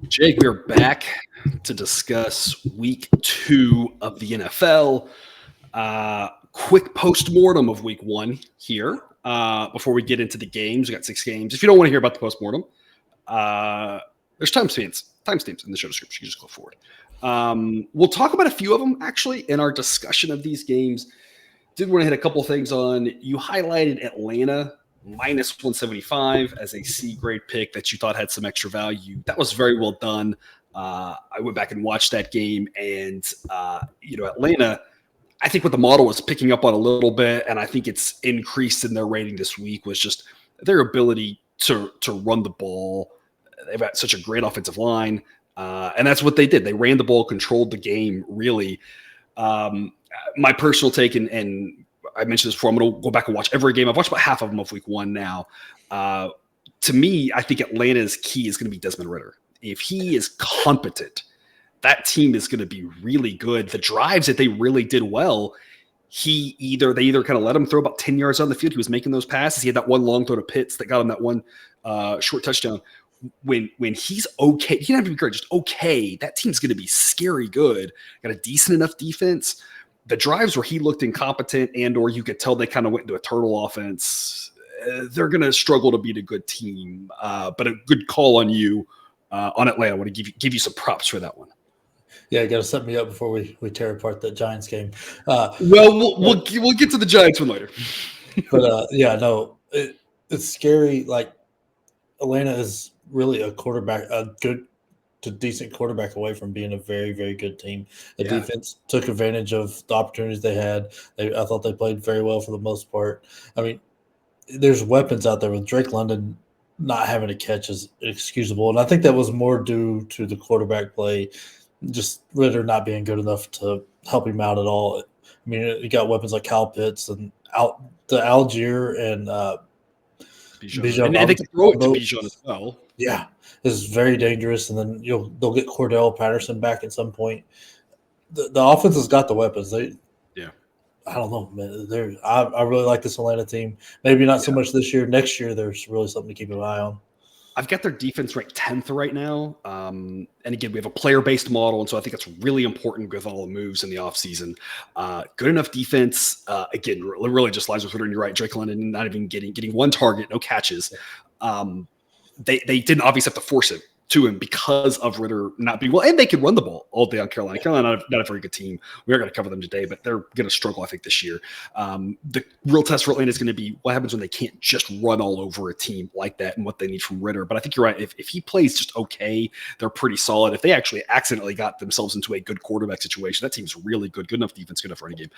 Jake, we're back to discuss week 2 of the NFL. Quick post-mortem of week 1 here before we get into the games. We got 6 games. If you don't want to hear about the post-mortem, there's timestamps in the show description. You just go forward. We'll talk about a few of them, actually, in our discussion of these games. Did want to hit a couple things on. You highlighted Atlanta minus 175 as a C grade pick that you thought had some extra value. That was very well done. I went back and watched that game, and Atlanta, I think what the model was picking up on a little bit, and I think it's increased in their rating this week, was just their ability to run the ball. They've got such a great offensive line, and that's what they did. They ran the ball, controlled the game, really. My personal take, and I mentioned this before, I'm going to go back and watch every game. I've watched about half of them of week 1 now. To me, I think Atlanta's key is going to be Desmond Ridder. If he is competent, that team is going to be really good. The drives that they really did well, they either kind of let him throw about 10 yards on the field. He was making those passes. He had that one long throw to Pitts that got him that one short touchdown. When he's okay, he doesn't have to be great, just okay, that team's going to be scary good. Got a decent enough defense. The drives where he looked incompetent and or you could tell they kind of went into a turtle offense, they're going to struggle to beat a good team. But a good call on you on Atlanta. I want to give you some props for that one. Yeah, you got to set me up before we tear apart that Giants game. We'll get to the Giants one later. But it's scary. Like Atlanta is really a good to decent quarterback away from being a very, very good team. The defense took advantage of the opportunities they had. I thought they played very well for the most part. I mean, there's weapons out there with Drake London not having a catch is excusable. And I think that was more due to the quarterback play, just Ritter not being good enough to help him out at all. I mean, you got weapons like Kyle Pitts and Algier and Bijan. And they can throw it to Bijan as well. Yeah, this is very dangerous. And then they'll get Cordell Patterson back at some point. The offense has got the weapons. I don't know, man. I really like this Atlanta team. Maybe not so much this year. Next year, there's really something to keep an eye on. I've got their defense ranked 10th right now. And again, we have a player-based model, and so I think it's really important with all the moves in the offseason. Good enough defense. Again, really just lies with Ritter, and you're right. Drake London not even getting one target, no catches. They didn't obviously have to force it to him because of Ritter not being well, and they could run the ball all day on Carolina. Carolina, not a very good team. We are going to cover them today, but they're going to struggle, I think, this year. The real test for Atlanta is going to be what happens when they can't just run all over a team like that and what they need from Ritter. But I think you're right. If he plays just okay, they're pretty solid. If they actually accidentally got themselves into a good quarterback situation, that team's really good. Good enough defense, good enough running game.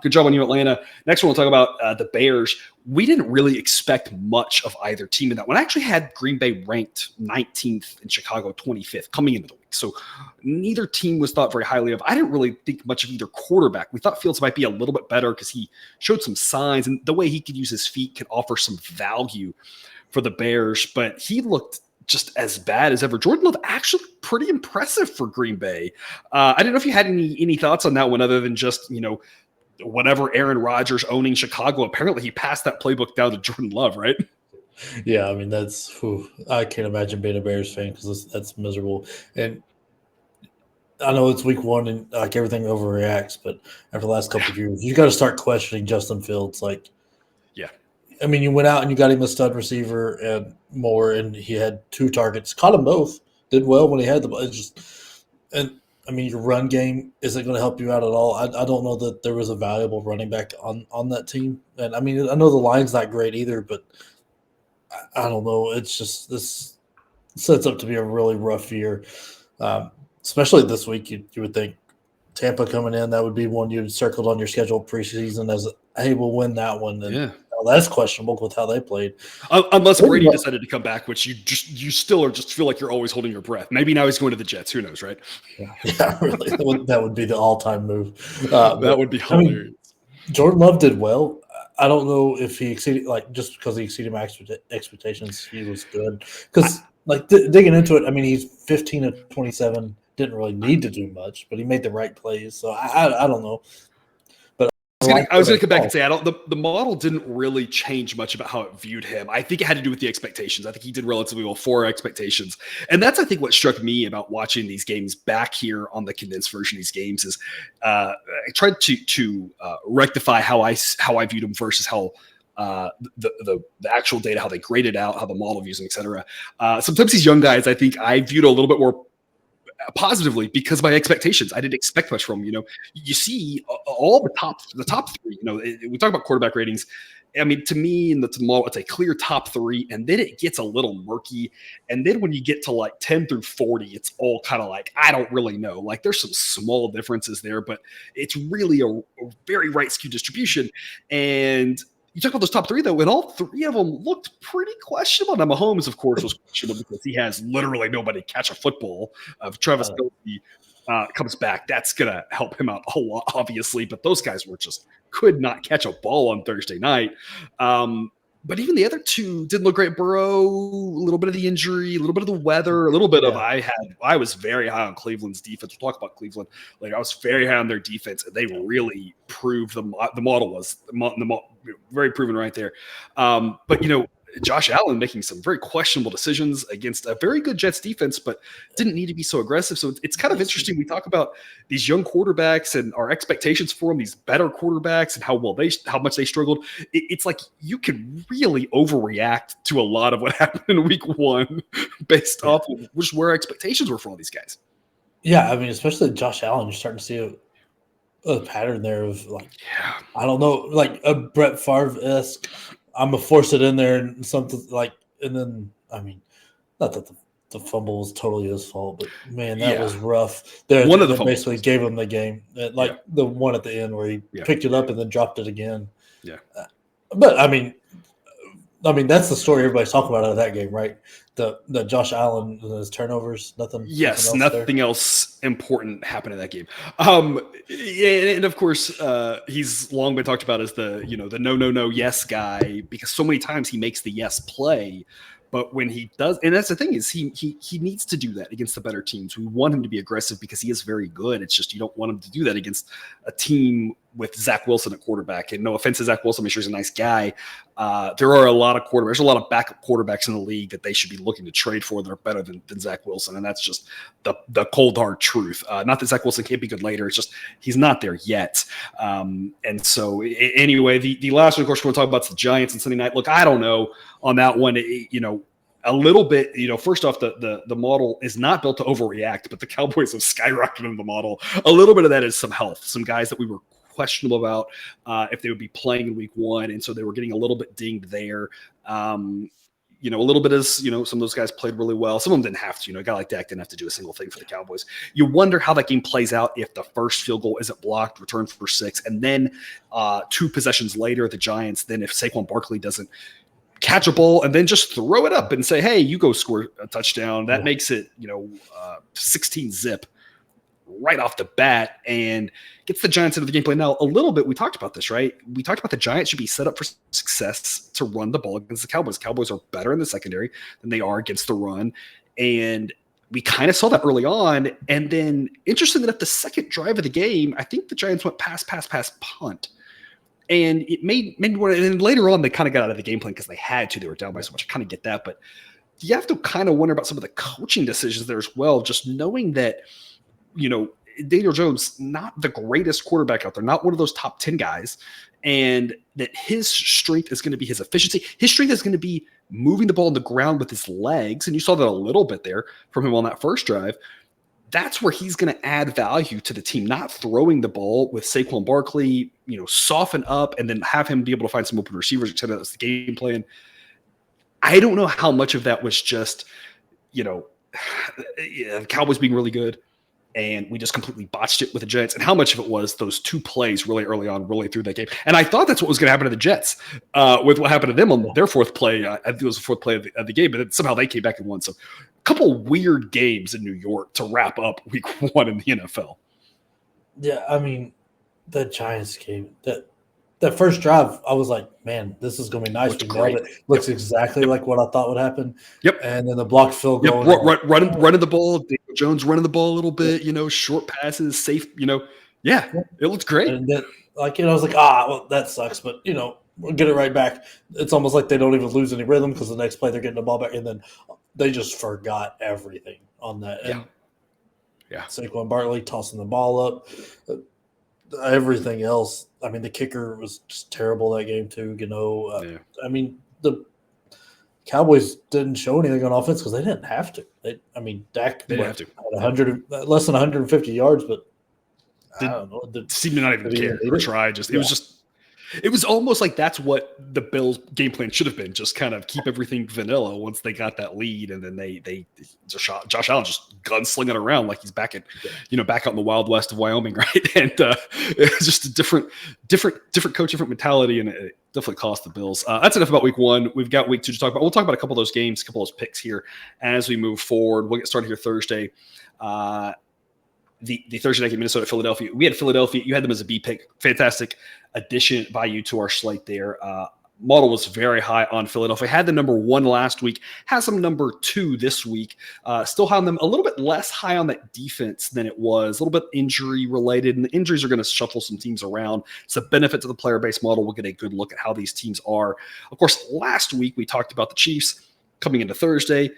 Good job on you, Atlanta. Next one, we'll talk about the Bears. We didn't really expect much of either team in that one. I actually had Green Bay ranked 19th and Chicago 25th coming into the week. So neither team was thought very highly of. I didn't really think much of either quarterback. We thought Fields might be a little bit better because he showed some signs, and the way he could use his feet could offer some value for the Bears, but he looked just as bad as ever. Jordan Love actually pretty impressive for Green Bay. I didn't know if you had any thoughts on that one other than just, whatever Aaron Rodgers owning Chicago. Apparently he passed that playbook down to Jordan Love, right? Yeah, I mean, I can't imagine being a Bears fan because that's miserable. And I know it's week 1 and like everything overreacts, but after the last couple of years, you got to start questioning Justin Fields. I mean, you went out and you got him a stud receiver and more, and he had 2 targets, caught them both, did well when he had them. I mean, your run game isn't going to help you out at all. I don't know that there was a valuable running back on that team. And, I mean, I know the line's not great either, but I don't know. It's just this sets up to be a really rough year, especially this week. You would think Tampa coming in, that would be one you'd circled on your schedule preseason as, hey, we'll win that one. And that's questionable with how they played. Unless Brady decided to come back, which you still are just feel like you're always holding your breath. Maybe now he's going to the Jets. Who knows, right? Yeah, really. That would be the all-time move. That would be hilarious. I mean, Jordan Love did well. I don't know if he exceeded, just because he exceeded my expectations, he was good. Because, digging into it, I mean, he's 15 of 27, didn't really need to do much, but he made the right plays. So I don't know. But was gonna come back and say the model didn't really change much about how it viewed him. I think it had to do with the expectations. I think he did relatively well for expectations, and that's I think what struck me about watching these games back here on the condensed version of these games is I tried to rectify how I viewed him versus how the actual data, how they graded out, how the model views them, et cetera. Sometimes these young guys, I think I viewed a little bit more positively because my expectations. I didn't expect much from them. You see all the top three. We talk about quarterback ratings. I mean, to me, in the model, it's a clear top three, and then it gets a little murky. And then when you get to like 10 through 40, it's all kind of like, I don't really know. Like there's some small differences there, but it's really a very right skew distribution. And you talk about those top three, though, and all three of them looked pretty questionable. Now, Mahomes, of course, was questionable because he has literally nobody catch a football. If Travis Kelce comes back, that's going to help him out a lot, obviously. But those guys could not catch a ball on Thursday night. But even the other two didn't look great. Burrow, a little bit of the injury, a little bit of the weather, a little bit of I was very high on Cleveland's defense. We'll talk about Cleveland later. I was very high on their defense, and they really proved the model was very proven right there. But Josh Allen making some very questionable decisions against a very good Jets defense, but didn't need to be so aggressive. So it's kind of interesting. We talk about these young quarterbacks and our expectations for them, these better quarterbacks and how much they struggled. It's like you can really overreact to a lot of what happened in week one based off of where expectations were for all these guys. Yeah, I mean, especially Josh Allen, you're starting to see a pattern there of I don't know, like a Brett Favre-esque. I'm gonna force it in there and something like, and then I mean, not that the fumble was totally his fault, but man, that was rough. One of the basically gave him the game, the one at the end where he picked it up and then dropped it again. Yeah, but I mean, that's the story everybody's talking about out of that game, right? The Josh Allen and his turnovers, nothing else important happened in that game. And of course, he's long been talked about as the no yes guy because so many times he makes the yes play. But when he does, and that's the thing is he needs to do that against the better teams. We want him to be aggressive because he is very good. It's just you don't want him to do that against a team with Zach Wilson at quarterback. And no offense to Zach Wilson, I'm sure he's a nice guy. There are a lot of quarterbacks. There's a lot of backup quarterbacks in the league that they should be looking to trade for that are better than Zach Wilson. And that's just the cold hard truth. Not that Zach Wilson can't be good later. It's just he's not there yet. And so anyway, the last one, of course, we're going to talk about is the Giants on Sunday night. Look, I don't know on that one, a little bit, first off, the model is not built to overreact, but the Cowboys have skyrocketed in the model. A little bit of that is some health, some guys that we were questionable about if they would be playing in week one. And so they were getting a little bit dinged there. A little bit as, some of those guys played really well. Some of them didn't have to, a guy like Dak didn't have to do a single thing for the Cowboys. You wonder how that game plays out if the first field goal isn't blocked, returned for 6. And then 2 possessions later, the Giants, then if Saquon Barkley doesn't catch a ball and then just throw it up and say, hey, you go score a touchdown. That makes it, 16 zip right off the bat and gets the Giants into the game play. Now, a little bit, we talked about this, right? We talked about the Giants should be set up for success to run the ball against the Cowboys. Cowboys are better in the secondary than they are against the run. And we kind of saw that early on. And then, interesting enough, the second drive of the game, I think the Giants went pass, punt. And it made me want to, and then later on, they kind of got out of the game plan because they had to. They were down by so much. I kind of get that. But you have to kind of wonder about some of the coaching decisions there as well, just knowing that, Daniel Jones, not the greatest quarterback out there, not one of those top 10 guys, and that his strength is going to be his efficiency. His strength is going to be moving the ball on the ground with his legs. And you saw that a little bit there from him on that first drive. That's where he's going to add value to the team, not throwing the ball with Saquon Barkley, soften up and then have him be able to find some open receivers, et cetera. That's the game plan. I don't know how much of that was just, the Cowboys being really good and we just completely botched it with the Giants, and how much of it was those 2 plays really early on, really through that game. And I thought that's what was going to happen to the Jets with what happened to them on their fourth play. I think it was the fourth play of the game, but somehow they came back and won. So a couple weird games in New York to wrap up week 1 in the NFL. Yeah, I mean, the Giants game, that first drive, I was like, man, this is going to be nice. Looks exactly like what I thought would happen. Yep. And then the blocked field goal. Running the ball. Daniel Jones running the ball a little bit, short passes, safe, it looks great. And Like, I was like, well, that sucks, but we'll get it right back. It's almost like they don't even lose any rhythm because the next play they're getting the ball back, and then they just forgot everything on that. Yeah. And Yeah. Saquon Barkley tossing the ball up. Everything else, I mean, the kicker was just terrible that game too. I mean, the Cowboys didn't show anything on offense because they didn't have to. Dak They didn't have to. had less than 150 yards, but I don't know. Seemed to not even care or try. It was almost like that's what the Bills' game plan should have been. Just kind of keep everything vanilla once they got that lead, and then they Josh Allen just gunslinging around like he's back out in the Wild West of Wyoming, right? And it's just a different coach, different mentality, and it definitely cost the Bills. That's enough about week one. We've got week two to talk about. We'll talk about a couple of those games, a couple of those picks here as we move forward. We'll get started here Thursday. The Thursday night game, Minnesota, Philadelphia. We had Philadelphia. You had them as a B pick. Fantastic addition by you to our slate there. Model was very high on Philadelphia. Had the number 1 last week. Has them number 2 this week. Still have them a little bit less high on that defense than it was. A little bit injury related, and the injuries are going to shuffle some teams around. It's a benefit to the player-based model. We'll get a good look at how these teams are. Of course, last week we talked about the Chiefs coming into Thursday.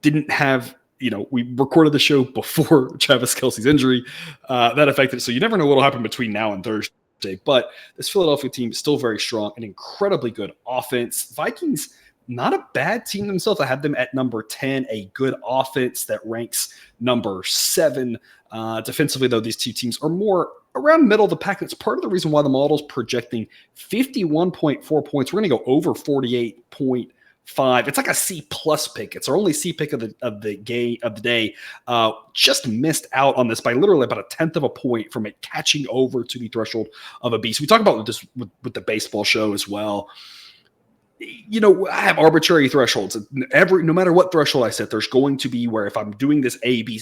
Didn't have we recorded the show before Travis Kelce's injury. That affected it. So you never know what will happen between now and Thursday. But this Philadelphia team is still very strong, an incredibly good offense. Vikings, not a bad team themselves. I had them at number 10, a good offense that ranks number 7. Defensively, though, these two teams are more around middle of the pack. That's part of the reason why the model's projecting 51.4 points. We're going to go over 48.5. It's like a C plus pick. It's our only C pick of the day. Just missed out on this by literally about 1/10 of a point from it catching over to the threshold of a B. So we talk about this with the baseball show as well. I have arbitrary thresholds. No matter what threshold I set, there's going to be where if I'm doing this A, B,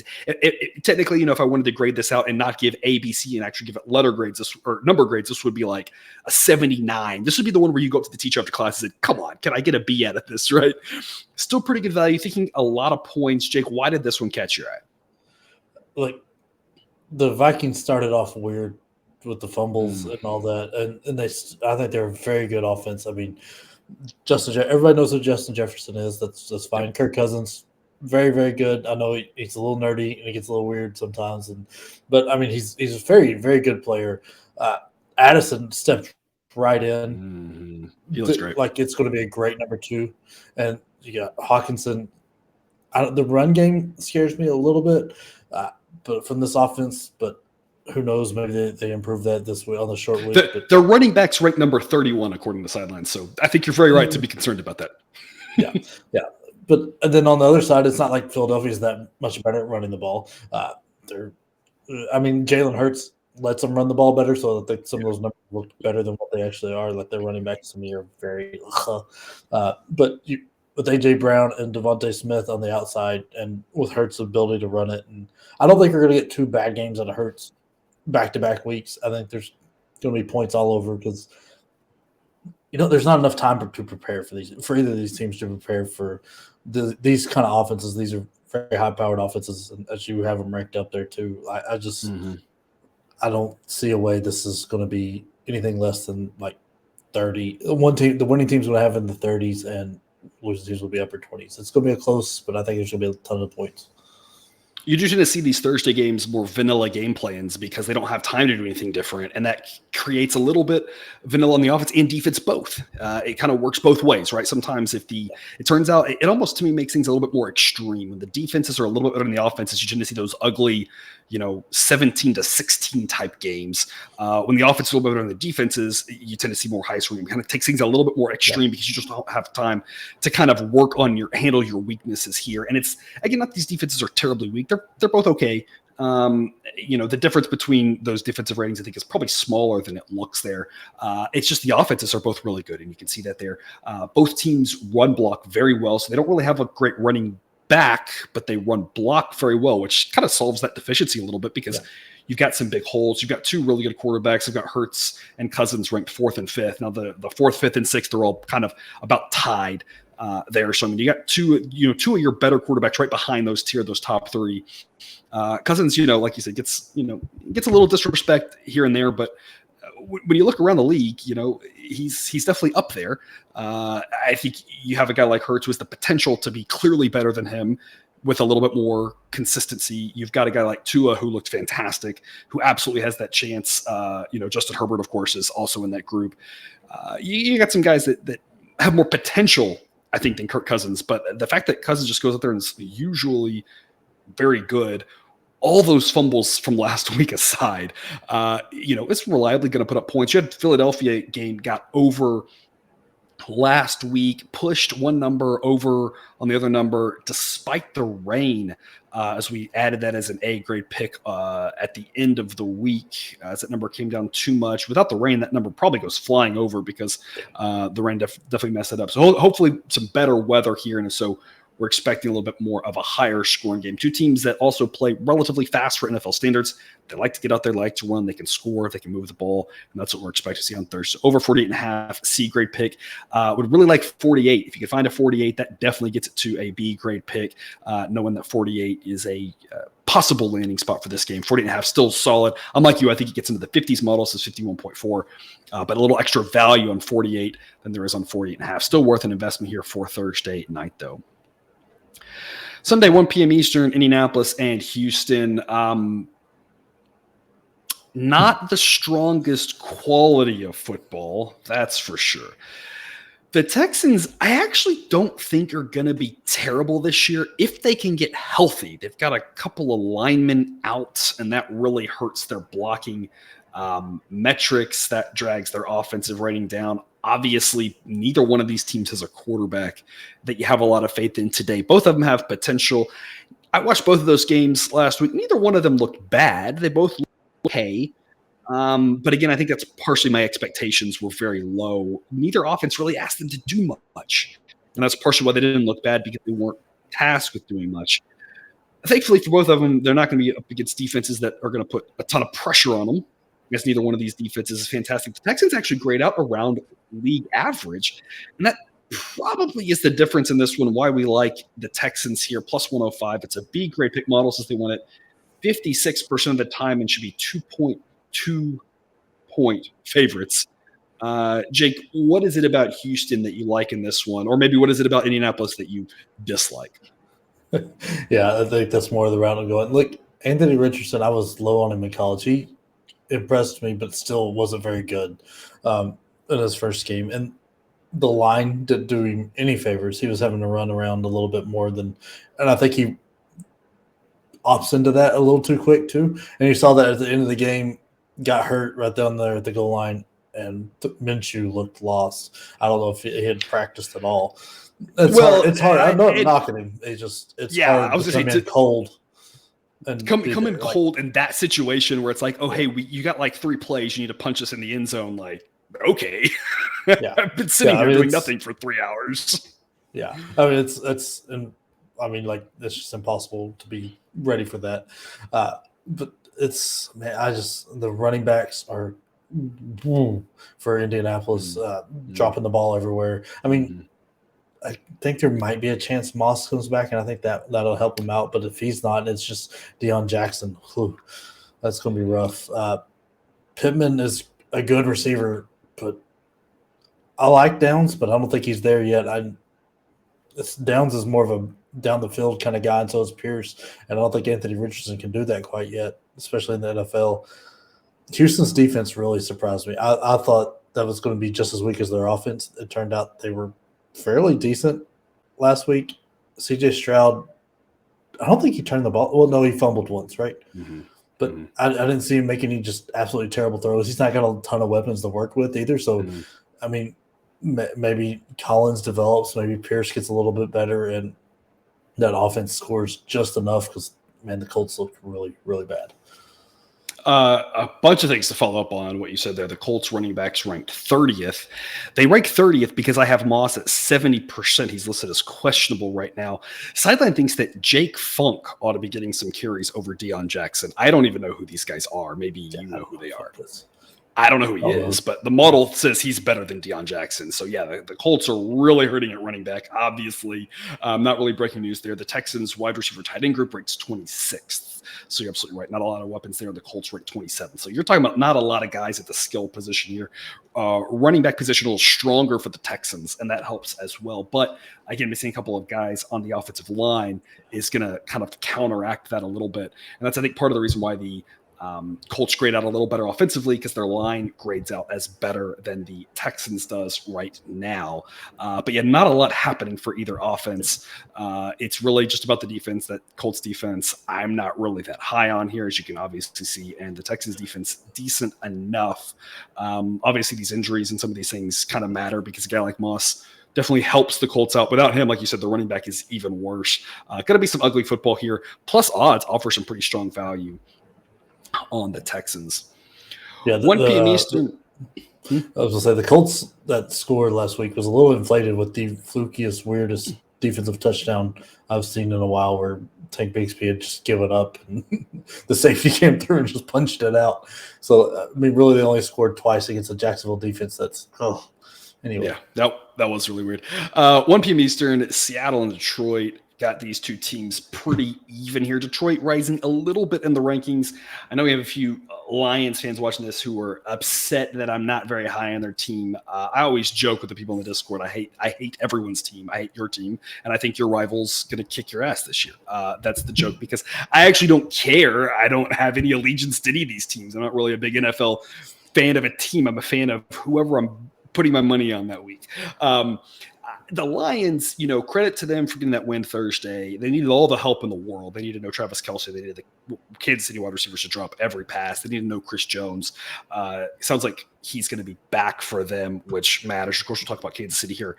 technically, if I wanted to grade this out and not give A, B, C and actually give it letter grades or number grades, this would be like a 79. This would be the one where you go up to the teacher after class and say, come on, can I get a B out of this, right? Still pretty good value. Thinking a lot of points. Jake, why did this one catch your eye? Like, the Vikings started off weird with the fumbles and all that, and I think they're a very good offense. I mean, everybody knows who Justin Jefferson is. That's fine. Kirk Cousins, very, very good. I know he's a little nerdy and he gets a little weird sometimes, but I mean he's a very, very good player. Addison stepped right in. He looks great. Like it's going to be a great number 2, and you got Hawkinson. The run game scares me a little bit, but from this offense, but. Who knows? Maybe they improve that this week on the short week. Their running backs ranked number 31 according to Sidelines, so I think you're very right to be concerned about that. Yeah. But then on the other side, it's not like Philadelphia's that much better at running the ball. Jalen Hurts lets them run the ball better, so that some of those numbers look better than what they actually are. Like their running backs to me are very. But with AJ Brown and Devontae Smith on the outside, and with Hurts' ability to run it, and I don't think we're going to get 2 bad games out of Hurts back-to-back weeks. I think there's going to be points all over because there's not enough time to prepare for either of these teams to prepare for these kind of offenses. These are very high-powered offenses, and as you have them ranked up there too. I just I don't see a way this is going to be anything less than like 30. The winning team's going to have in the 30s, and losing teams will be upper 20s. It's going to be a close, but I think there's going to be a ton of points. You're just going to see these Thursday games more vanilla game plans because they don't have time to do anything different. And that creates a little bit vanilla on the offense and defense both. It kind of works both ways, right? Sometimes it turns out, it almost to me makes things a little bit more extreme. When the defenses are a little bit better than the offenses, you tend to see those ugly, 17-16 type games. When the offense is a little bit better than the defenses, you tend to see more high scoring. It kind of takes things a little bit more extreme because you just don't have time to kind of work on handle your weaknesses here. And it's, again, not these defenses are terribly weak. They're both okay. The difference between those defensive ratings, I think, is probably smaller than it looks there. It's just the offenses are both really good, and you can see that there. Both teams run block very well, so they don't really have a great running back, but they run block very well, which kind of solves that deficiency a little bit because you've got some big holes. You've got 2 really good quarterbacks. You've got Hurts and Cousins ranked 4th and 5th. Now the 4th, 5th, and 6th are all kind of about tied there. So I mean, you got 2 of your better quarterbacks right behind those top 3. Cousins, like you said, gets a little disrespect here and there, but when you look around the league, he's definitely up there. I think you have a guy like Hurts with the potential to be clearly better than him with a little bit more consistency. You've got a guy like Tua who looked fantastic, who absolutely has that chance. Justin Herbert, of course, is also in that group. You got some guys that have more potential, I think, than Kirk Cousins. But the fact that Cousins just goes out there and is usually very good, all those fumbles from last week aside, it's reliably going to put up points. You had Philadelphia game got over last week, pushed one number over on the other number despite the rain, as we added that as an A grade pick at the end of the week, as that number came down too much. Without the rain, that number probably goes flying over because the rain definitely messed it up. So hopefully some better weather here, and so we're expecting a little bit more of a higher scoring game. Two teams that also play relatively fast for NFL standards. They like to get out there, like to run. They can score. They can move the ball. And that's what we're expecting to see on Thursday. Over 48.5, C grade pick. Would really like 48. If you can find a 48, that definitely gets it to a B grade pick, knowing that 48 is a possible landing spot for this game. 48.5, still solid. Unlike you, I think it gets into the 50s model, so 51.4. But a little extra value on 48 than there is on 48.5. Still worth an investment here for Thursday night, though. Sunday, 1 p.m. Eastern, Indianapolis and Houston. Not the strongest quality of football, that's for sure. The Texans, I actually don't think are going to be terrible this year if they can get healthy. They've got a couple of linemen out, and that really hurts their blocking metrics. That drags their offensive rating down. Obviously, neither one of these teams has a quarterback that you have a lot of faith in today. Both of them have potential. I watched both of those games last week. Neither one of them looked bad. They both looked okay. But again, I think that's partially my expectations were very low. Neither offense really asked them to do much. And that's partially why they didn't look bad, because they weren't tasked with doing much. Thankfully for both of them, they're not going to be up against defenses that are going to put a ton of pressure on them. I guess neither one of these defenses is fantastic. The Texans actually grade out around league average. And that probably is the difference in this one, why we like the Texans here, plus 105. It's a B grade pick model since they won it 56% of the time and should be 2.2 point favorites. Jake, what is it about Houston that you like in this one? Or maybe what is it about Indianapolis that you dislike? Yeah, I think that's more of the route I'm going. Look, Anthony Richardson, I was low on him in college. He impressed me, but still wasn't very good in his first game. And the line didn't do him any favors. He was having to run around a little bit more and I think he opts into that a little too quick too. And you saw that at the end of the game, got hurt right down there at the goal line, and Minshew looked lost. I don't know if he had practiced at all. It's hard. I'm not knocking him. It's hard. I was going to say cold. And come in cold in that situation where it's like, oh, hey, you got like 3 plays. You need to punch us in the end zone. Like, okay. Yeah. I've been sitting here doing nothing for 3 hours. Yeah. I mean, it's just impossible to be ready for that. But the running backs are for Indianapolis, dropping the ball everywhere. I mean, I think there might be a chance Moss comes back, and I think that'll help him out. But if he's not, it's just Deion Jackson. That's going to be rough. Pittman is a good receiver, but I like Downs, but I don't think he's there yet. Downs is more of a down the field kind of guy, and so is Pierce. And I don't think Anthony Richardson can do that quite yet, especially in the NFL. Houston's defense really surprised me. I thought that was going to be just as weak as their offense. It turned out they were fairly decent last week. CJ Stroud, I don't think he turned the ball. Well, no, he fumbled once, right? Mm-hmm. But I didn't see him make any just absolutely terrible throws. He's not got a ton of weapons to work with either. So, I mean, maybe Collins develops. Maybe Pierce gets a little bit better, and that offense scores just enough because, man, the Colts look really, really bad. A bunch of things to follow up on what you said there. The Colts running backs ranked 30th. They rank 30th because I have Moss at 70%. He's listed as questionable right now. Sideline thinks that Jake Funk ought to be getting some carries over Deion Jackson. I don't even know who these guys are. Maybe you know who they are. I don't know who he Oh, is, but the model says he's better than Deion Jackson. So, yeah, the Colts are really hurting at running back, obviously. Not really breaking news there. The Texans wide receiver tight end group rates 26th. So you're absolutely right. Not a lot of weapons there. The Colts rate 27th. So you're talking about not a lot of guys at the skill position here. Running back position a little stronger for the Texans, and that helps as well. But again, missing a couple of guys on the offensive line is going to kind of counteract that a little bit. And that's, I think, part of the reason why the Colts grade out a little better offensively, because their line grades out as better than the Texans does right now. But yeah, not a lot happening for either offense. It's really just about the defense. That Colts defense, I'm not really that high on here, as you can obviously see, and the Texans defense, decent enough. Obviously, these injuries and some of these things kind of matter, because a guy like Moss definitely helps the Colts out. Without him, like you said, the running back is even worse. Going to be some ugly football here. Plus, odds offer some pretty strong value on the Texans. Yeah, 1 p.m. Eastern. I was going to say, the Colts that scored last week was a little inflated with the flukiest, weirdest defensive touchdown I've seen in a while, where Tank Bigsby had just given up and the safety came through and just punched it out. So, I mean, really they only scored twice against a Jacksonville defense anyway. Yeah, that was really weird. 1 p.m. Eastern, Seattle and Detroit. Got these two teams pretty even here. Detroit rising a little bit in the rankings. I know we have a few Lions fans watching this who are upset that I'm not very high on their team. I always joke with the people in the Discord. I hate everyone's team. I hate your team, and I think your rival's going to kick your ass this year. That's the joke, because I actually don't care. I don't have any allegiance to any of these teams. I'm not really a big NFL fan of a team. I'm a fan of whoever I'm putting my money on that week. The Lions, credit to them for getting that win Thursday. They needed all the help in the world. They needed no Travis Kelce. They needed the Kansas City wide receivers to drop every pass. They needed no Chris Jones. It sounds like he's going to be back for them, which matters. Of course, we'll talk about Kansas City here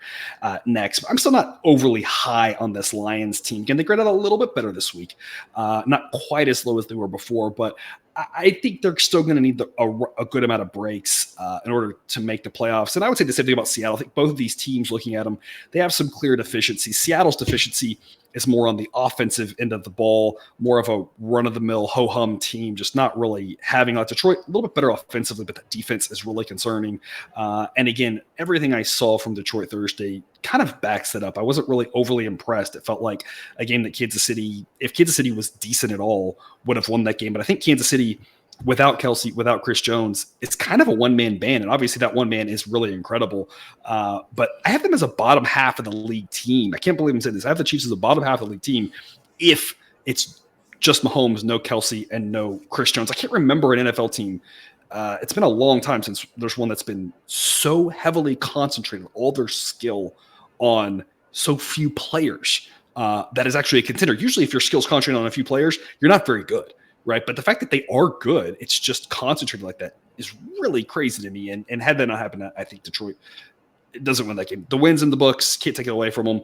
next. But I'm still not overly high on this Lions team. Again, they graded a little bit better this week. Not quite as low as they were before, but I think they're still going to need a good amount of breaks in order to make the playoffs. And I would say the same thing about Seattle. I think both of these teams, looking at them, they have some clear deficiencies. Seattle's deficiency is more on the offensive end of the ball, more of a run-of-the-mill, ho-hum team, just not really having Detroit a little bit better offensively, but the defense is really concerning. And again, everything I saw from Detroit Thursday kind of backs it up. I wasn't really overly impressed. It felt like a game that Kansas City, if Kansas City was decent at all, would have won that game. But I think Kansas City, without Kelce, without Chris Jones, it's kind of a one-man band. And obviously that one man is really incredible. But I have them as a bottom half of the league team. I can't believe I'm saying this. I have the Chiefs as a bottom half of the league team if it's just Mahomes, no Kelce, and no Chris Jones. I can't remember an NFL team. It's been a long time since there's one that's been so heavily concentrated, all their skill on so few players. That is actually a contender. Usually if your skill's concentrated on a few players, you're not very good. Right. But the fact that they are good, it's just concentrated like that, is really crazy to me. And had that not happened, I think Detroit doesn't win that game. The win's in the books. Can't take it away from them.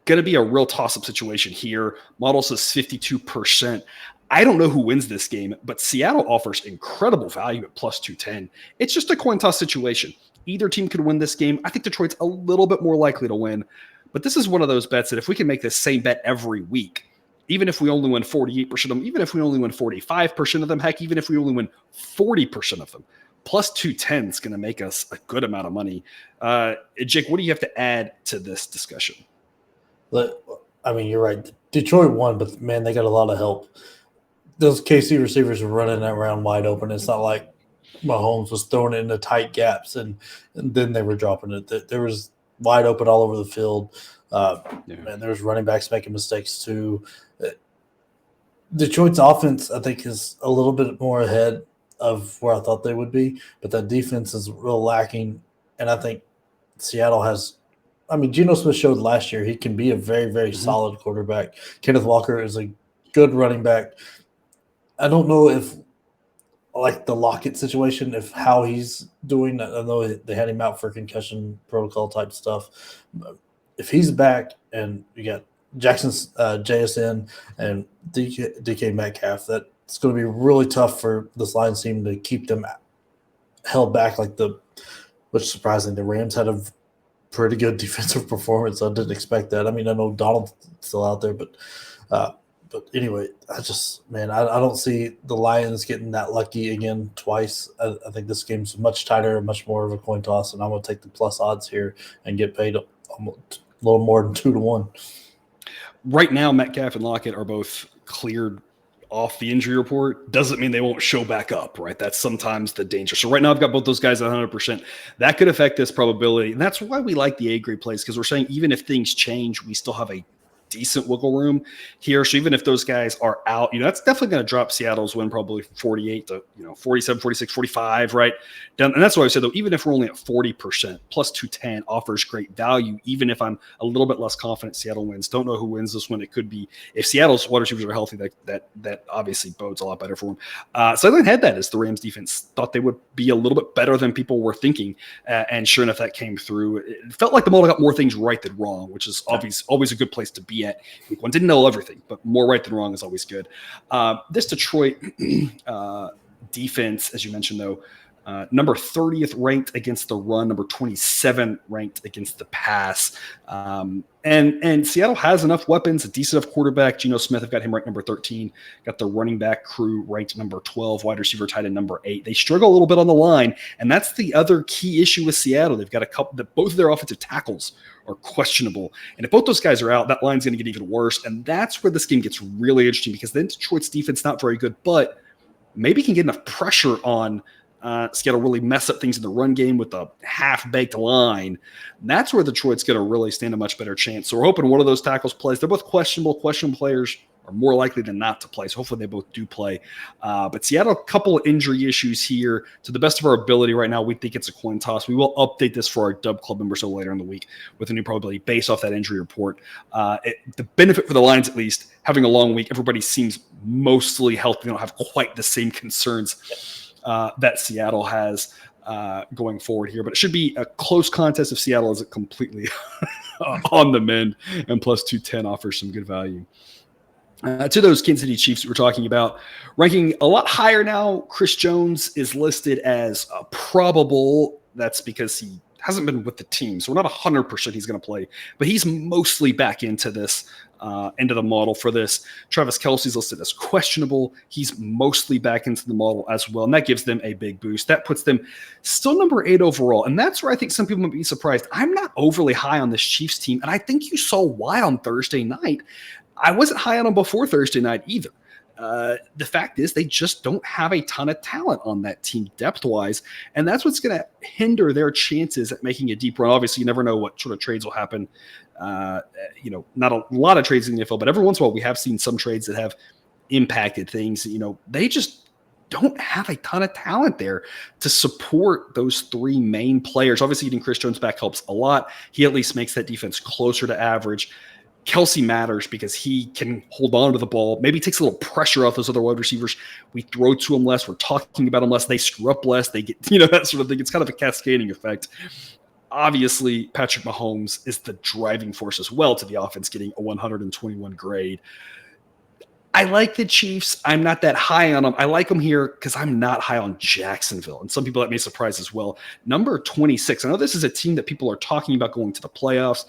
Going to be a real toss-up situation here. Model says 52%. I don't know who wins this game, but Seattle offers incredible value at plus 210. It's just a coin toss situation. Either team could win this game. I think Detroit's a little bit more likely to win. But this is one of those bets that if we can make this same bet every week, even if we only win 48% of them, even if we only win 45% of them, heck, even if we only win 40% of them, plus 210 is going to make us a good amount of money. Jake, what do you have to add to this discussion? I mean, you're right. Detroit won, but man, they got a lot of help. Those KC receivers were running that round wide open. It's not like Mahomes was throwing it into tight gaps and then they were dropping it. There was wide open all over the field. Man, there was running backs making mistakes too. Detroit's offense, I think, is a little bit more ahead of where I thought they would be, but that defense is real lacking. And I think Seattle has – I mean, Geno Smith showed last year he can be a very, very solid quarterback. Kenneth Walker is a good running back. I don't know if, like the Lockett situation, if how he's doing – I know they had him out for concussion protocol type stuff. If he's back and you got Jackson's JSN and DK Metcalf, that's going to be really tough for this Lions team to keep them held back which is surprising. The Rams had a pretty good defensive performance. I didn't expect that. I mean, I know Donald's still out there, but But anyway, I don't see the Lions getting that lucky again twice. I think this game's much tighter, much more of a coin toss, and I'm going to take the plus odds here and get paid almost a little more than 2-1. Right now, Metcalf and Lockett are both cleared off the injury report. Doesn't mean they won't show back up, right? That's sometimes the danger. So right now I've got both those guys at 100%. That could affect this probability. And that's why we like the A-grade plays, because we're saying even if things change, we still have a decent wiggle room here. So even if those guys are out, that's definitely going to drop Seattle's win probably 48 to 47, 46, 45, right down. And that's why I said, though, even if we're only at 40%, plus 210 offers great value. Even if I'm a little bit less confident Seattle wins, don't know who wins this one. It could be, if Seattle's wide receivers are healthy, that obviously bodes a lot better for them. So I had that as the Rams defense thought they would be a little bit better than people were thinking. And sure enough, that came through. It felt like the model got more things right than wrong, which is always a good place to be at. Week one didn't know everything, but more right than wrong is always good. This Detroit defense, as you mentioned, though, number 30th ranked against the run, number 27 ranked against the pass. And Seattle has enough weapons, a decent enough quarterback. Geno Smith, I've got him ranked number 13. Got the running back crew ranked number 12, wide receiver tight end number 8. They struggle a little bit on the line, and that's the other key issue with Seattle. They've got a couple that both of their offensive tackles are questionable. And if both those guys are out, that line's going to get even worse. And that's where this game gets really interesting, because then Detroit's defense not very good, but maybe can get enough pressure on Seattle really mess up things in the run game with a half-baked line. And that's where Detroit's going to really stand a much better chance. So we're hoping one of those tackles plays. They're both questionable. Questionable players are more likely than not to play. So hopefully they both do play. But Seattle, a couple of injury issues here. To the best of our ability right now, we think it's a coin toss. We will update this for our Dub Club members so later in the week with a new probability based off that injury report. The benefit for the Lions, at least, having a long week, everybody seems mostly healthy. They don't have quite the same concerns that Seattle has going forward here. But it should be a close contest if Seattle isn't completely on the mend, and plus 210 offers some good value. To those Kansas City Chiefs that we're talking about, ranking a lot higher now, Chris Jones is listed as probable. That's because he hasn't been with the team, so we're not 100% he's going to play, but he's mostly back into this, into the model for this. Travis Kelce's listed as questionable. He's mostly back into the model as well, and that gives them a big boost. That puts them still number 8 overall, and that's where I think some people might be surprised. I'm not overly high on this Chiefs team, and I think you saw why on Thursday night. I wasn't high on them before Thursday night either. The fact is they just don't have a ton of talent on that team depth-wise, and that's what's going to hinder their chances at making a deep run. Obviously, you never know what sort of trades will happen. Not a lot of trades in the NFL, but every once in a while we have seen some trades that have impacted things. They just don't have a ton of talent there to support those 3 main players. Obviously, getting Chris Jones back helps a lot. He at least makes that defense closer to average. Kelce matters because he can hold on to the ball, maybe takes a little pressure off those other wide receivers. We throw to him less. We're talking about him less. They screw up less. They get, that sort of thing. It's kind of a cascading effect. Obviously, Patrick Mahomes is the driving force as well to the offense, getting a 121 grade. I like the Chiefs. I'm not that high on them. I like them here because I'm not high on Jacksonville. And some people that may surprise as well. Number 26. I know this is a team that people are talking about going to the playoffs,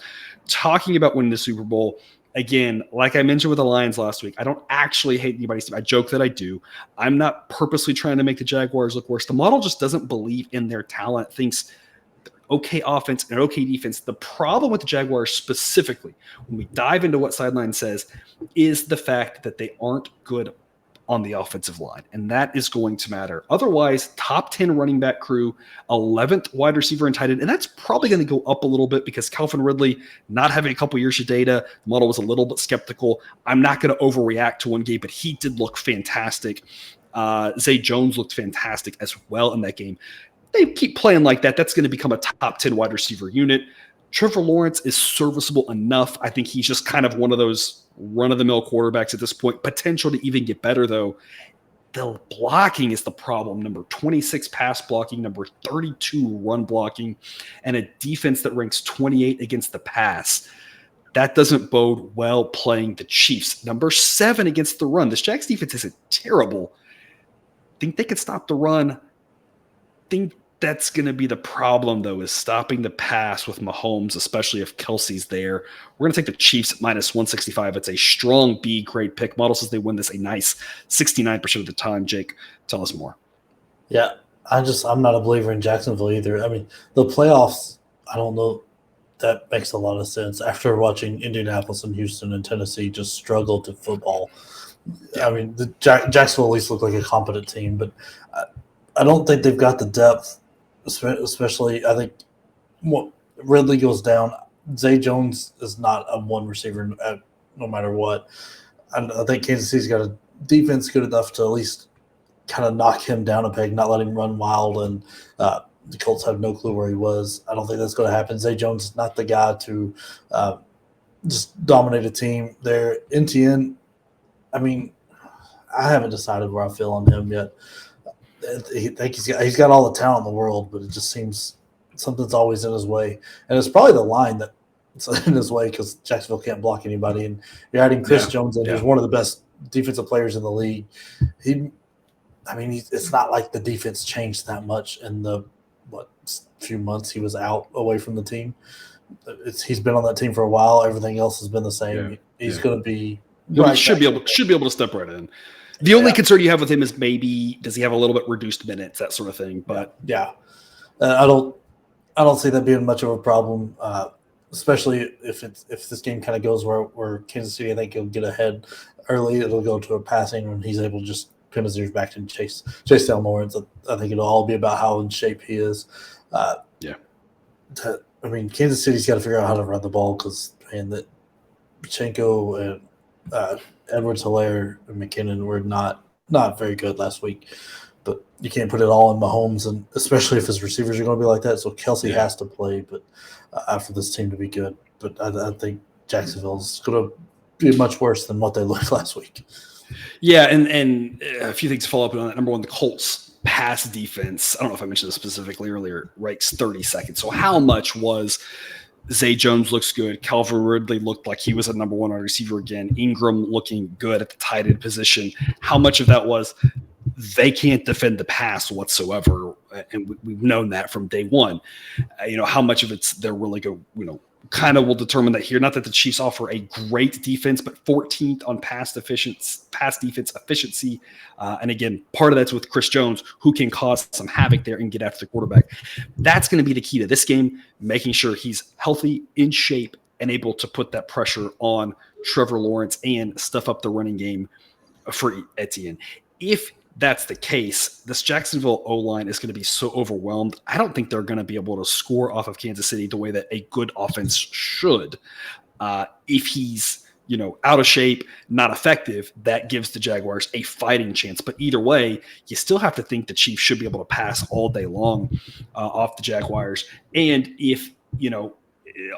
talking about winning the Super Bowl. Again, like I mentioned with the Lions last week, I don't actually hate anybody's team. I joke that I do. I'm not purposely trying to make the Jaguars look worse. The model just doesn't believe in their talent, thinks okay offense and okay defense. The problem with the Jaguars specifically, when we dive into what Sideline says, is the fact that they aren't good on the offensive line, and that is going to matter. Otherwise, top 10 running back crew, 11th wide receiver and tight end, and that's probably going to go up a little bit because Calvin Ridley not having a couple years of data, the model was a little bit skeptical. I'm not going to overreact to one game, but he did look fantastic. Zay Jones looked fantastic as well in that game. They keep playing like that, that's going to become a top 10 wide receiver unit. Trevor Lawrence is serviceable enough. I think he's just kind of one of those run-of-the-mill quarterbacks at this point. Potential to even get better, though. The blocking is the problem. Number 26 pass blocking, number 32 run blocking, and a defense that ranks 28 against the pass. That doesn't bode well playing the Chiefs. Number 7 against the run. This Jags defense isn't terrible. Think they could stop the run. Think that's going to be the problem, though, is stopping the pass with Mahomes, especially if Kelsey's there. We're going to take the Chiefs at minus 165. It's a strong B grade pick. Model says they win this a nice 69% of the time. Jake, tell us more. Yeah, I'm not a believer in Jacksonville either. I mean, the playoffs, I don't know. That makes a lot of sense. After watching Indianapolis and Houston and Tennessee just struggle to football, I mean, Jacksonville at least look like a competent team, but I don't think they've got the depth, especially I think Ridley goes down. Zay Jones is not a one receiver no matter what. And I think Kansas City's got a defense good enough to at least kind of knock him down a peg, not let him run wild, and the Colts have no clue where he was. I don't think that's going to happen. Zay Jones is not the guy to just dominate a team there. NTN, I mean, I haven't decided where I feel on him yet. I think he's got all the talent in the world, but it just seems something's always in his way. And it's probably the line that's in his way because Jacksonville can't block anybody. And you're adding Chris Jones in, who's one of the best defensive players in the league. It's not like the defense changed that much in the few months he was out away from the team. He's been on that team for a while. Everything else has been the same. He's going to be. He should be able to step right in. The only concern you have with him is maybe does he have a little bit reduced minutes, that sort of thing. But I don't see that being much of a problem, especially if this game kind of goes where Kansas City, I think, will get ahead early. It'll go to a passing, and he's able to just pin his ears back and chase down Lawrence. I think it'll all be about how in shape he is. Kansas City's got to figure out how to run the ball because that Pacheco and Edwards-Helaire and McKinnon were not very good last week. But you can't put it all in Mahomes, and especially if his receivers are going to be like that. So Kelsey has to play, but after this team to be good. But I think Jacksonville's going to be much worse than what they looked last week. Yeah, and a few things to follow up on that. Number one, the Colts pass defense. I don't know if I mentioned this specifically earlier. Ranks 32nd. So how much was Zay Jones looks good? Calvin Ridley looked like he was a number one wide receiver again. Ingram looking good at the tight end position. How much of that was they can't defend the pass whatsoever, and we've known that from day one. How much of it's they're really good. Kind of will determine that here. Not that the Chiefs offer a great defense, but 14th on pass defense efficiency. And again, part of that's with Chris Jones, who can cause some havoc there and get after the quarterback. That's going to be the key to this game, making sure he's healthy, in shape, and able to put that pressure on Trevor Lawrence and stuff up the running game for Etienne. If that's the case, this Jacksonville O-line is going to be so overwhelmed. I don't think they're going to be able to score off of Kansas City the way that a good offense should. If he's, out of shape, not effective, that gives the Jaguars a fighting chance. But either way, you still have to think the Chiefs should be able to pass all day long off the Jaguars. And if,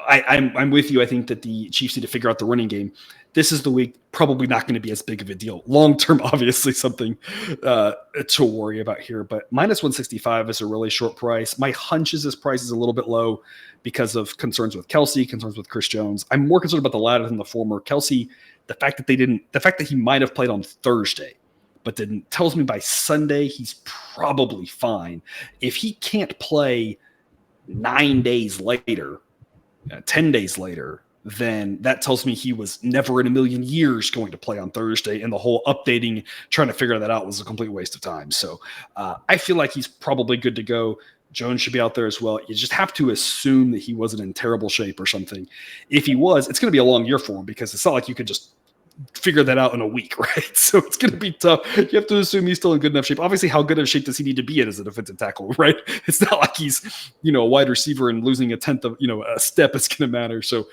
I'm with you. I think that the Chiefs need to figure out the running game. This is the week, probably not going to be as big of a deal. Long-term, obviously something to worry about here, but minus 165 is a really short price. My hunch is this price is a little bit low because of concerns with Kelsey, concerns with Chris Jones. I'm more concerned about the latter than the former. Kelsey, the fact that he might have played on Thursday, but didn't, tells me by Sunday he's probably fine. If he can't play 9 days later, 10 days later, then that tells me he was never in a million years going to play on Thursday, and the whole updating, trying to figure that out was a complete waste of time. So I feel like he's probably good to go. Jones should be out there as well. You just have to assume that he wasn't in terrible shape or something. If he was, it's going to be a long year for him because it's not like you could just figure that out in a week, right? So it's going to be tough. You have to assume he's still in good enough shape. Obviously, how good of shape does he need to be in as a defensive tackle, right? It's not like he's, a wide receiver and losing a tenth of, a step is going to matter. So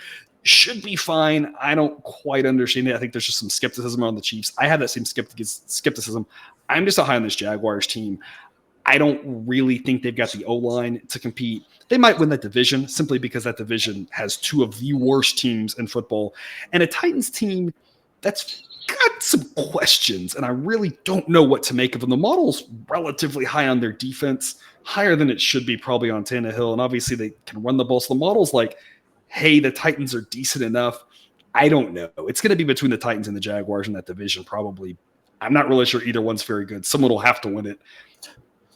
should be fine. I don't quite understand it. I think there's just some skepticism on the Chiefs. I have that same skepticism. I'm just so high on this Jaguars team. I don't really think they've got the O-line to compete. They might win that division simply because that division has two of the worst teams in football and a Titans team that's got some questions, and I really don't know what to make of them. The model's relatively high on their defense, higher than it should be probably on Tannehill, and obviously they can run the ball. So the model's like, hey, the Titans are decent enough. I don't know. It's going to be between the Titans and the Jaguars in that division probably. I'm not really sure either one's very good. Someone will have to win it.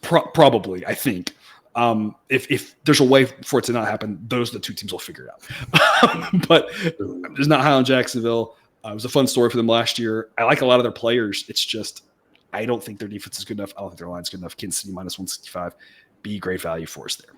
Probably, I think. If there's a way for it to not happen, those are the two teams will figure it out. But I'm just not high on Jacksonville. It was a fun story for them last year. I like a lot of their players. It's just I don't think their defense is good enough. I don't think their line's good enough. Kansas City minus 165. Be great value for us there.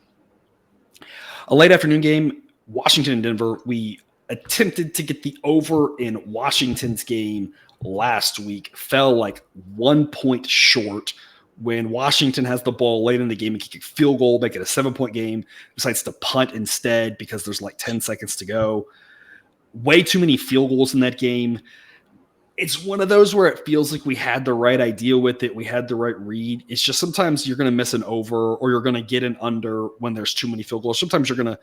A late afternoon game, Washington and Denver. We attempted to get the over in Washington's game last week. Fell like 1 point short when Washington has the ball late in the game and kick a field goal, make it a 7-point game, decides to punt instead because there's like 10 seconds to go. Way too many field goals in that game. It's one of those where it feels like we had the right idea with it. We had the right read. It's just sometimes you're going to miss an over or you're going to get an under when there's too many field goals. Sometimes you're going to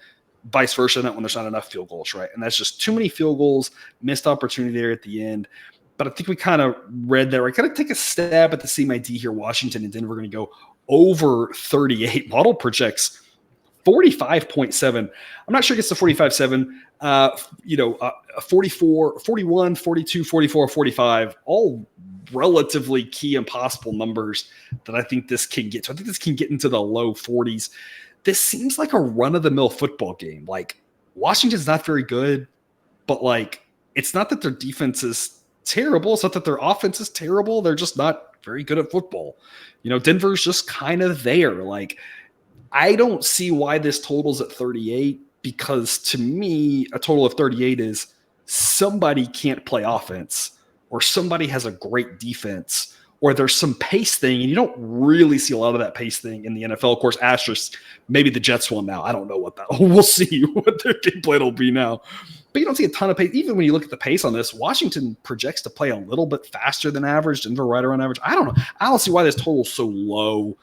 vice versa when there's not enough field goals, right? And that's just too many field goals, missed opportunity there at the end. But I think we kind of read that. We're going to take a stab at the same idea here. Washington and Denver are going to go over 38. Model projects 45.7. I'm not sure it gets to 45.7. 44, 41, 42, 44, 45, all relatively key and possible numbers that I think this can get to. I think this can get into the low 40s. This seems like a run-of-the-mill football game. Like, Washington's not very good, but, like, it's not that their defense is terrible. It's not that their offense is terrible. They're just not very good at football. Denver's just kind of there. Like, I don't see why this total's at 38 because, to me, a total of 38 is somebody can't play offense or somebody has a great defense or there's some pace thing, and you don't really see a lot of that pace thing in the NFL. Of course, asterisk, maybe the Jets will now. I don't know what that – we'll see what their game plan will be now. But you don't see a ton of pace. Even when you look at the pace on this, Washington projects to play a little bit faster than average, Denver right around average. I don't know. I don't see why this total is so low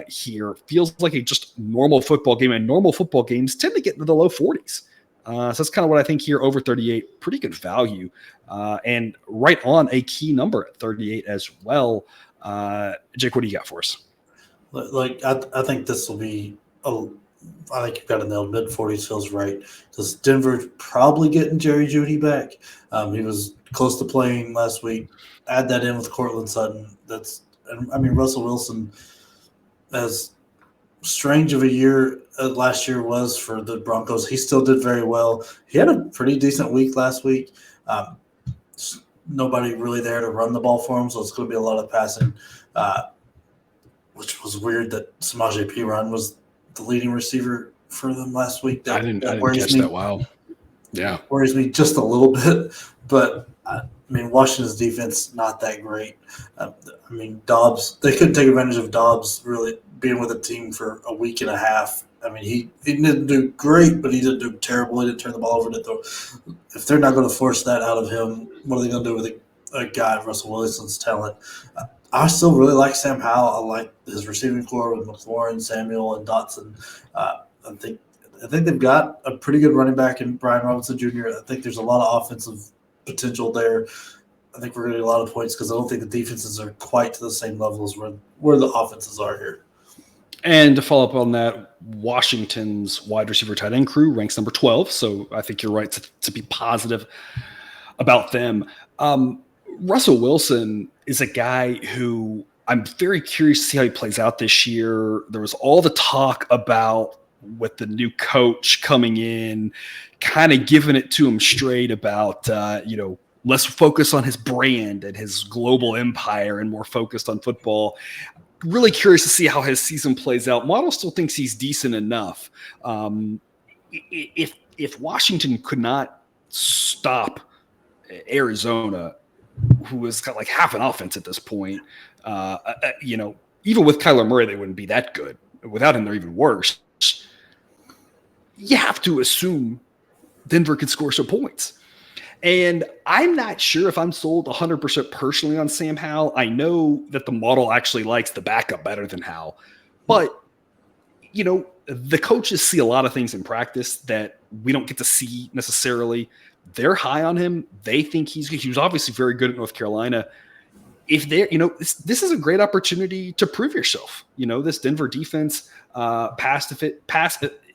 here. Feels like a just normal football game, and normal football games tend to get into the low 40s. So that's kind of what I think here, over 38. Pretty good value. And right on a key number at 38 as well. Jake, what do you got for us? I think this will be I think you've got it nailed. Mid-40s feels right. Because Denver's probably getting Jerry Jeudy back. He was close to playing last week. Add that in with Cortland Sutton. Russell Wilson, as strange of a year last year was for the Broncos, he still did very well. He had a pretty decent week last week. Nobody really there to run the ball for him, so it's going to be a lot of passing, which was weird that Samaje Perine was the leading receiver for them last week. I didn't catch that. Wow. Yeah. Worries me just a little bit, but Washington's defense, not that great. Dobbs, they couldn't take advantage of Dobbs really being with the team for a week and a half. He didn't do great, but he didn't do terrible. He didn't turn the ball over. If they're not going to force that out of him, what are they going to do with a guy of Russell Wilson's talent? I still really like Sam Howell. I like his receiving core with McLaurin, Samuel, and Dotson. I think they've got a pretty good running back in Brian Robinson Jr. I think there's a lot of offensive potential there. I think we're going to get a lot of points because I don't think the defenses are quite to the same level as where the offenses are here. And to follow up on that, Washington's wide receiver tight end crew ranks number 12. So I think you're right to be positive about them. Russell Wilson is a guy who I'm very curious to see how he plays out this year. There was all the talk about with the new coach coming in, kind of giving it to him straight about, less focus on his brand and his global empire and more focused on football. Really curious to see how his season plays out. Model still thinks he's decent enough. If Washington could not stop Arizona, who has got like half an offense at this point, even with Kyler Murray, they wouldn't be that good. Without him, they're even worse. You have to assume Denver could score some points. And I'm not sure if I'm sold 100% personally on Sam Howell. I know that the model actually likes the backup better than Howell. But, the coaches see a lot of things in practice that we don't get to see necessarily. They're high on him. They think he was obviously very good at North Carolina. If they're, this is a great opportunity to prove yourself. This Denver defense, pass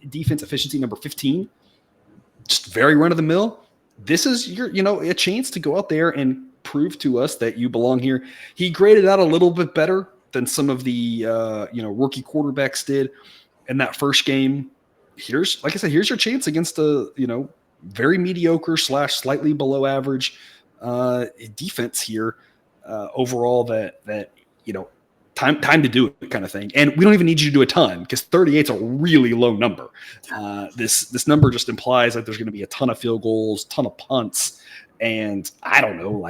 defense efficiency number 15, just very run of the mill. This is your, a chance to go out there and prove to us that you belong here. He graded out a little bit better than some of the, rookie quarterbacks did. in that first game. Here's your chance against a, very mediocre / slightly below average defense here overall that time to do it kind of thing. And we don't even need you to do a ton because 38 is a really low number. This number just implies that there's going to be a ton of field goals, ton of punts. And I don't know,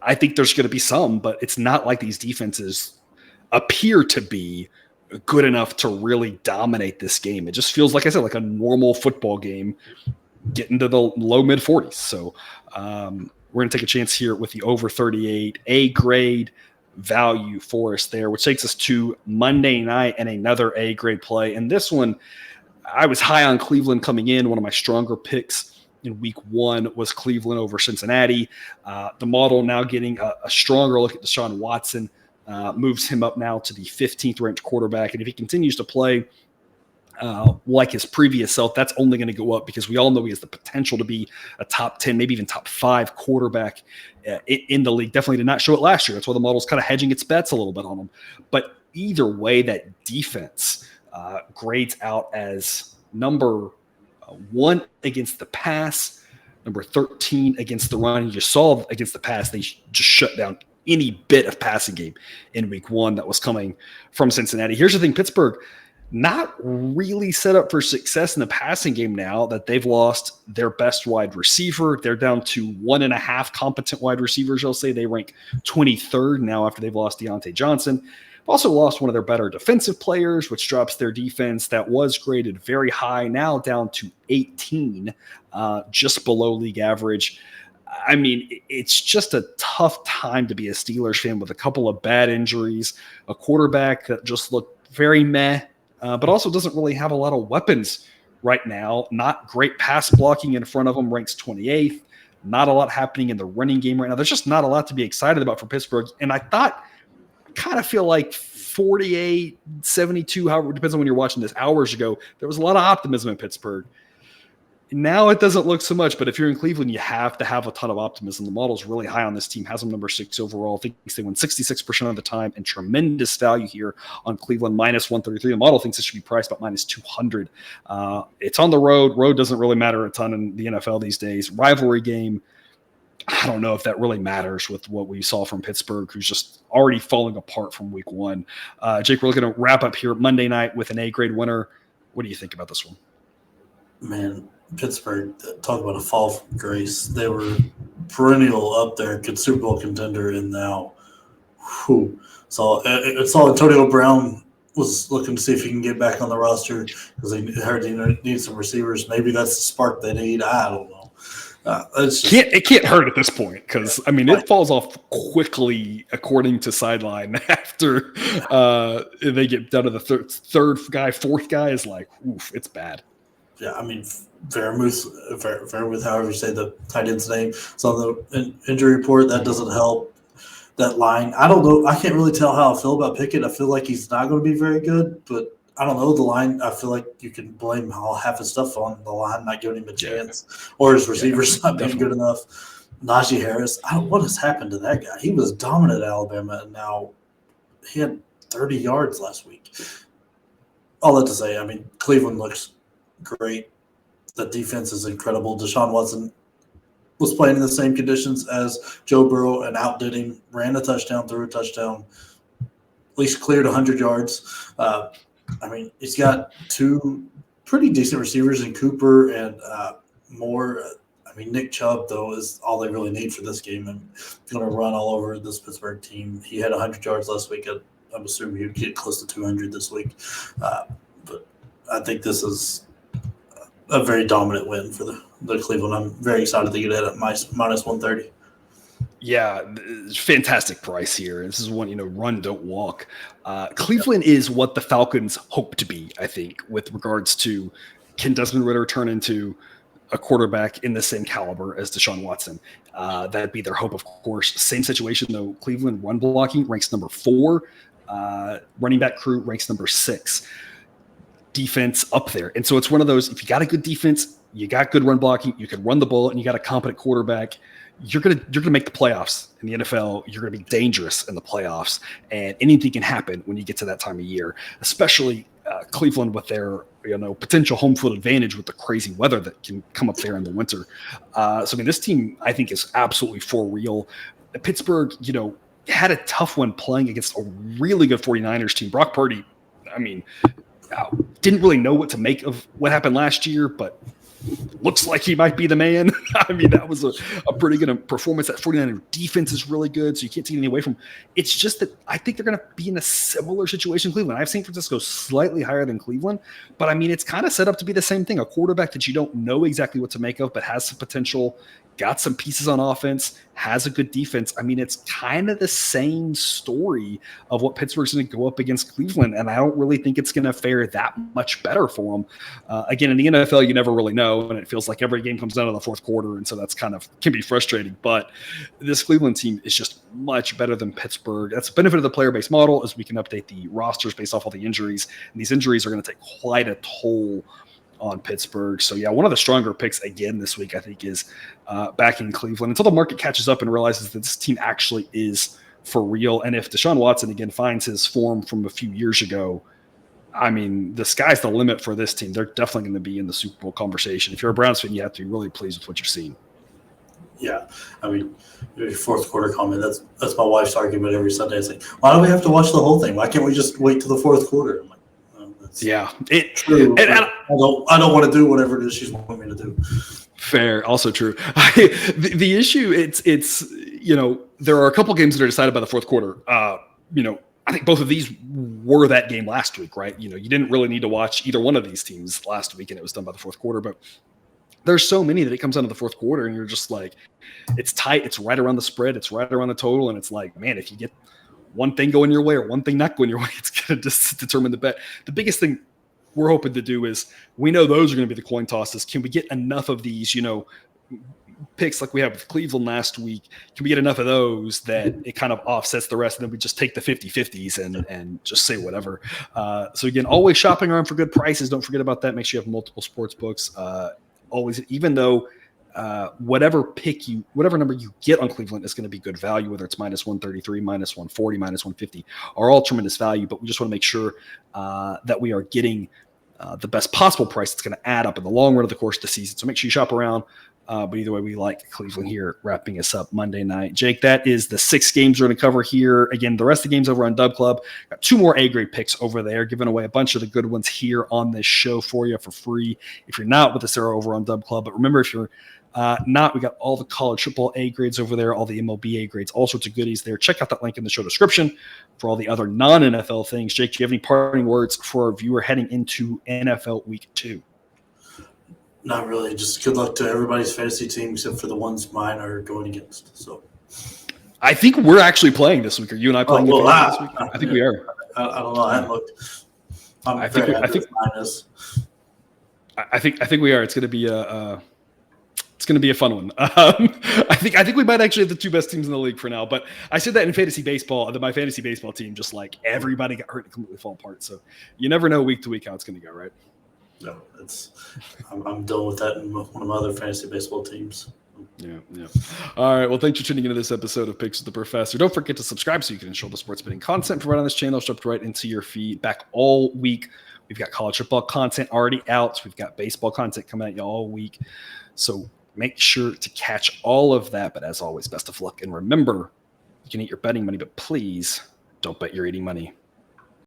I think there's going to be some, but it's not like these defenses appear to be good enough to really dominate this game. It just feels, like I said, like a normal football game getting to the low mid 40s. So we're going to take a chance here with the over 38, A grade value for us there, which takes us to Monday night and another A grade play. And this one, I was high on Cleveland coming in. One of my stronger picks in week 1 was Cleveland over Cincinnati. The model now getting a stronger look at Deshaun Watson, moves him up now to the 15th ranked quarterback. And if he continues to play like his previous self, that's only going to go up because we all know he has the potential to be a top 10, maybe even top 5 quarterback in the league. Definitely did not show it last year. That's why the model's kind of hedging its bets a little bit on him. But either way, that defense grades out as number 1 against the pass, number 13 against the run. You saw against the pass, they just shut down any bit of passing game in week 1 that was coming from Cincinnati. Here's the thing, Pittsburgh, not really set up for success in the passing game now that they've lost their best wide receiver. They're down to 1.5 competent wide receivers. I'll say they rank 23rd now after they've lost Deontay Johnson. Also lost one of their better defensive players, which drops their defense that was graded very high, now down to 18, just below league average. I mean, it's just a tough time to be a Steelers fan with a couple of bad injuries, a quarterback that just looked very meh, but also doesn't really have a lot of weapons right now. Not great pass blocking in front of them, ranks 28th. Not a lot happening in the running game right now. There's just not a lot to be excited about for Pittsburgh. And I kind of feel like 48, 72, however, it depends on when you're watching this, hours ago, there was a lot of optimism in Pittsburgh. Now it doesn't look so much, but if you're in Cleveland, you have to have a ton of optimism. The model's really high on this team, has them number 6 overall. Thinks they win 66% of the time, and tremendous value here on Cleveland, minus 133. The model thinks it should be priced about minus 200. It's on the road. Road doesn't really matter a ton in the NFL these days. Rivalry game, I don't know if that really matters with what we saw from Pittsburgh, who's just already falling apart from week 1. Jake, we're going to wrap up here Monday night with an A-grade winner. What do you think about this one? Man, Pittsburgh, talk about a fall from grace. They were perennial up there, Super Bowl contender, and now, So it's all Antonio Brown was looking to see if he can get back on the roster because they heard he needs some receivers. Maybe that's the spark they need. I don't know. It can't hurt at this point because, I mean, it falls off quickly according to Sideline after they get down to the third guy, fourth guy is like, oof, it's bad. Yeah, I mean, Vermouth, however you say the tight end's name, it's on the injury report. That doesn't help. That line, I don't know. I can't really tell how I feel about Pickett. I feel like he's not going to be very good, but I don't know. The line, I feel like you can blame half his stuff on the line not giving him a chance or his receivers not being good enough. Najee Harris, what has happened to that guy? He was dominant at Alabama, and now he had 30 yards last week. All that to say, I mean, Cleveland looks great. The defense is incredible. Deshaun Watson was playing in the same conditions as Joe Burrow and outdid him, ran a touchdown, threw a touchdown, at least cleared 100 yards. I mean, he's got 2 pretty decent receivers in Cooper and Moore. I mean, Nick Chubb, though, is all they really need for this game. And going to run all over this Pittsburgh team. He had 100 yards last week. I'm assuming he would get close to 200 this week. But I think this is a very dominant win for the Cleveland. I'm very excited to get it at minus 130. Yeah, fantastic price here. This is one, run, don't walk. Cleveland is what the Falcons hope to be, I think, with regards to can Desmond Ridder turn into a quarterback in the same caliber as Deshaun Watson. That'd be their hope, of course. Same situation, though. Cleveland run blocking ranks number 4. Running back crew ranks number 6. Defense up there. And so it's one of those, if you got a good defense, you got good run blocking, you can run the ball, and you got a competent quarterback, you're gonna make the playoffs in the NFL. You're gonna be dangerous in the playoffs, and anything can happen when you get to that time of year, especially Cleveland with their potential home field advantage with the crazy weather that can come up there in the winter. So I mean, this team I think is absolutely for real. Pittsburgh, had a tough one playing against a really good 49ers team. Brock Purdy, I mean, didn't really know what to make of what happened last year, but looks like he might be the man. I mean, that was a pretty good performance. That 49er defense is really good, so you can't take anything away from him. It's just that I think they're going to be in a similar situation in Cleveland. I've seen Francisco slightly higher than Cleveland, but I mean, it's kind of set up to be the same thing. A quarterback that you don't know exactly what to make of, but has some potential, got some pieces on offense, has a good defense. I mean, it's kind of the same story of what Pittsburgh's going to go up against Cleveland, and I don't really think it's going to fare that much better for them. Again, in the NFL, you never really know, and it feels like every game comes down to the fourth quarter, and so that's can be frustrating. But this Cleveland team is just much better than Pittsburgh. That's the benefit of the player-based model, is we can update the rosters based off all the injuries, and these injuries are going to take quite a toll on Pittsburgh. So yeah, one of the stronger picks again this week, I think, is back in Cleveland until the market catches up and realizes that this team actually is for real. And if Deshaun Watson again finds his form from a few years ago, I mean, the sky's the limit for this team. They're definitely going to be in the Super Bowl conversation. If you're a Browns fan, you have to be really pleased with what you're seeing. Yeah, I mean, your fourth quarter comment, that's my wife's argument every Sunday. It's like, why do we have to watch the whole thing? Why can't we just wait till the fourth quarter? I'm like, yeah, true. And I don't want to do whatever it is she's wanting me to do. Fair, also true. The issue, it's there are a couple games that are decided by the fourth quarter. I think both of these were that game last week, right? You didn't really need to watch either one of these teams last week, and it was done by the fourth quarter. But there's so many that it comes down to the fourth quarter, and you're just like, it's tight. It's right around the spread. It's right around the total, and it's like, man, if you get one thing going your way or one thing not going your way, it's going to just determine the bet. The biggest thing we're hoping to do is, we know those are going to be the coin tosses. Can we get enough of these, picks like we have with Cleveland last week? Can we get enough of those that it kind of offsets the rest, and then we just take the 50-50s and just say whatever? So again, always shopping around for good prices. Don't forget about that. Make sure you have multiple sports books. Always, even though whatever number you get on Cleveland is going to be good value, whether it's minus 133, minus 140, minus 150, are all tremendous value. But we just want to make sure that we are getting the best possible price that's going to add up in the long run of the course of the season. So make sure you shop around. But either way, we like Cleveland here, wrapping us up Monday night. Jake, that is the 6 games we're going to cover here. Again, the rest of the games over on Dub Club. Got 2 more A-grade picks over there, giving away a bunch of the good ones here on this show for you for free if you're not with us there over on Dub Club. But remember, if you're not, we got all the college football A grades over there, all the MLB A grades, all sorts of goodies there. Check out that link in the show description for all the other non-NFL things. Jake, do you have any parting words for our viewer heading into NFL Week 2? Not really. Just good luck to everybody's fantasy team except for the ones mine are going against. So I think we're actually playing this week. Are you and I playing this week? I think we are. I don't know. I haven't looked. I think we are. It's going to be a fun one. I think we might actually have the 2 best teams in the league for now. But I said that in fantasy baseball, that my fantasy baseball team, just like everybody got hurt and completely fall apart. So you never know week to week how it's going to go, right? No, I'm done with that in one of my other fantasy baseball teams. Yeah. All right. Well, thanks for tuning into this episode of Picks with the Professor. Don't forget to subscribe so you can ensure the sports betting content provided on this channel is dropped right into your feed. Back all week. We've got college football content already out. We've got baseball content coming at you all week. So make sure to catch all of that. But as always, best of luck. And remember, you can eat your betting money, but please don't bet your eating money.